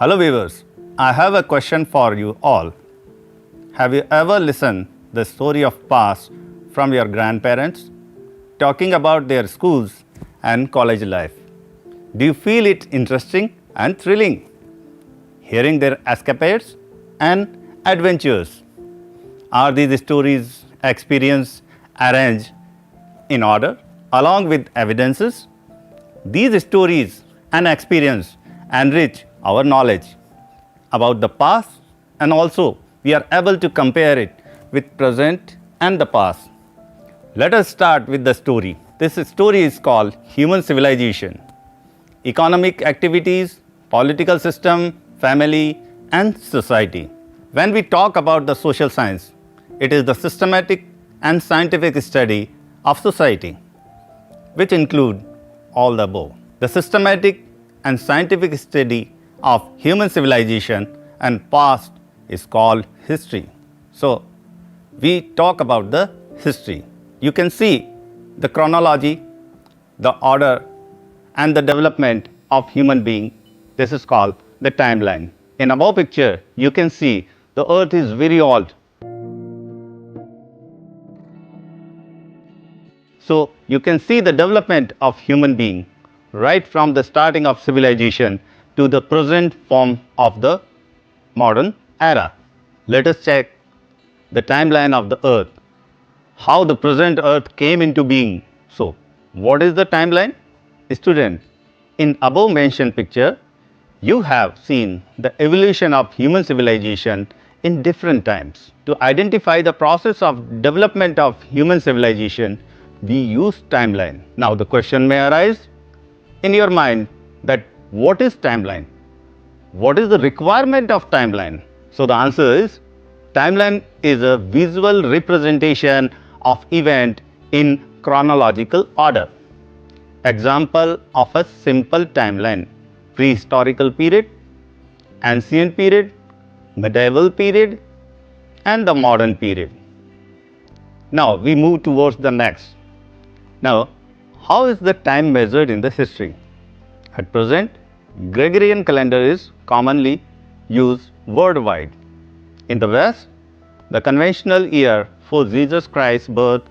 Hello viewers, I have a question for you all. Have you ever listened the story of past from your grandparents talking about their schools and college life? Do you feel it interesting and thrilling? Hearing their escapades and adventures. Are these stories experienced arranged in order along with evidences? These stories and experience enrich our knowledge about the past, and also we are able to compare it with present and the past. Let us start with the story. This story is called Human Civilization. Economic activities, political system, family and society. When we talk about the social science, it is the systematic and scientific study of society, which include all the above. The systematic and scientific study of human civilization and past is called history. So, we talk about the history. You can see the chronology, the order and the development of human being. This is called the timeline. In above picture, you can see the earth is very old. So, you can see the development of human being right from the starting of civilization to the present form of the modern era. Let us check the timeline of the earth, how the present earth came into being. So, what is the timeline? Student, in above mentioned picture, you have seen the evolution of human civilization in different times. To identify the process of development of human civilization, we use timeline. Now the question may arise in your mind that what is timeline? What is the requirement of timeline? So the answer is timeline is a visual representation of event in chronological order. Example of a simple timeline: prehistorical period, ancient period, medieval period and the modern period. Now we move towards the next. Now, how is the time measured in the history? At present, Gregorian calendar is commonly used worldwide. In the West, the conventional year for Jesus Christ's birth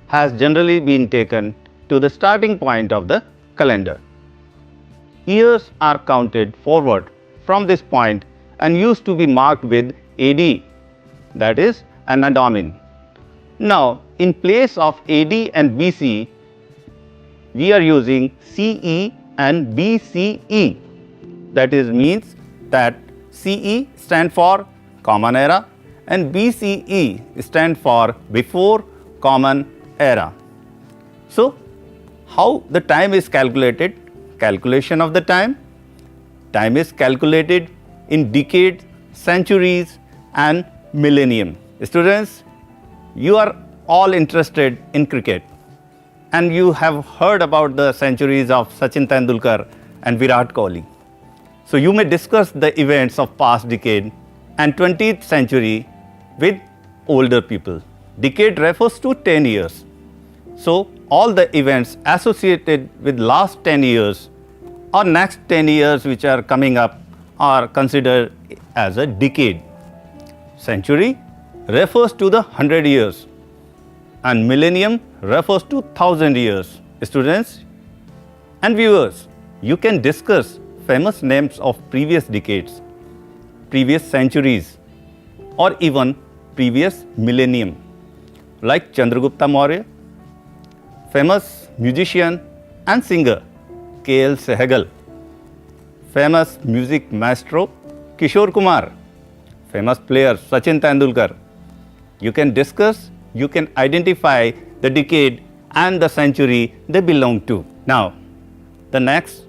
has generally been taken to the starting point of the calendar. Years are counted forward from this point and used to be marked with AD, that is Anno Domini. Now, in place of AD and BC, we are using CE and BCE. That is means that CE stand for Common Era and BCE stand for Before Common Era. So, how the time is calculated? Calculation of the time. Time is calculated in decades, centuries and millennium. Students, you are all interested in cricket and you have heard about the centuries of Sachin Tendulkar and Virat Kohli. So you may discuss the events of past decade and 20th century with older people. Decade refers to 10 years. So all the events associated with last 10 years or next 10 years which are coming up are considered as a decade. Century refers to the 100 years and millennium refers to 1000 years. Students and viewers, you can discuss famous names of previous decades, previous centuries or even previous millennium like Chandragupta Maurya, famous musician and singer K.L. Sehgal, famous music maestro Kishore Kumar, famous player Sachin Tendulkar. You can discuss, you can identify the decade and the century they belong to. Now, the next,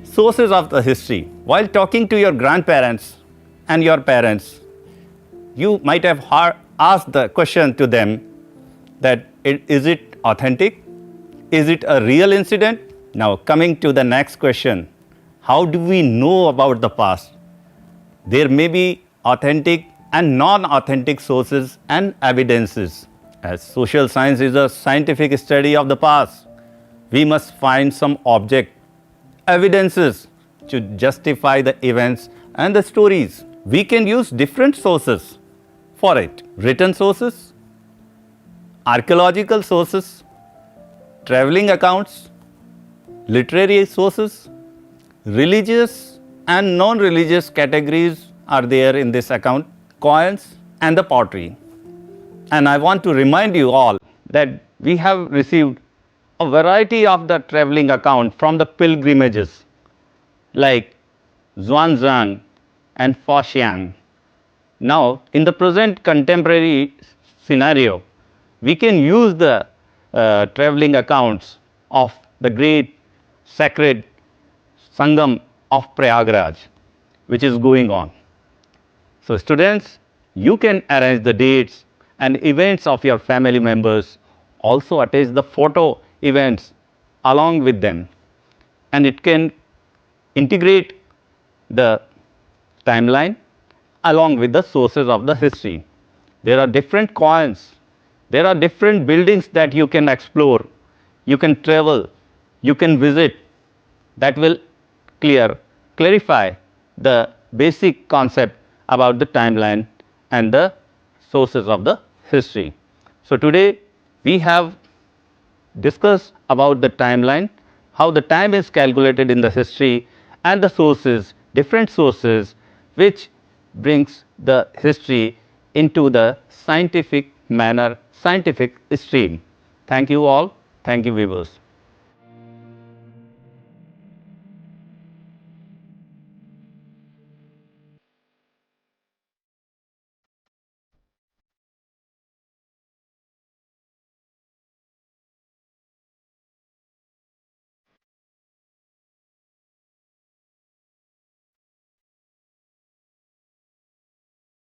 sources of the history. While talking to your grandparents and your parents, you might have asked the question to them that is it authentic? Is it a real incident? Now coming to the next question, how do we know about the past? There may be authentic and non-authentic sources and evidences. As social science is a scientific study of the past, we must find some object, evidences to justify the events and the stories. We can use different sources for it: written sources, archaeological sources, traveling accounts, literary sources, religious and non-religious categories are there in this account, coins and the pottery. And I want to remind you all that we have received a variety of the traveling account from the pilgrimages like Xuanzang and Foshan. Now, in the present contemporary scenario, we can use the traveling accounts of the great sacred Sangam of Prayagraj, which is going on. So, students, you can arrange the dates and events of your family members, also attach the photo events along with them, and it can integrate the timeline along with the sources of the history. There are different coins, there are different buildings that you can explore, you can travel, you can visit, that will clarify the basic concept about the timeline and the sources of the history. So, today we have discussed about the timeline, how the time is calculated in the history, and the sources, different sources which brings the history into the scientific manner, scientific stream. Thank you all. Thank you, viewers.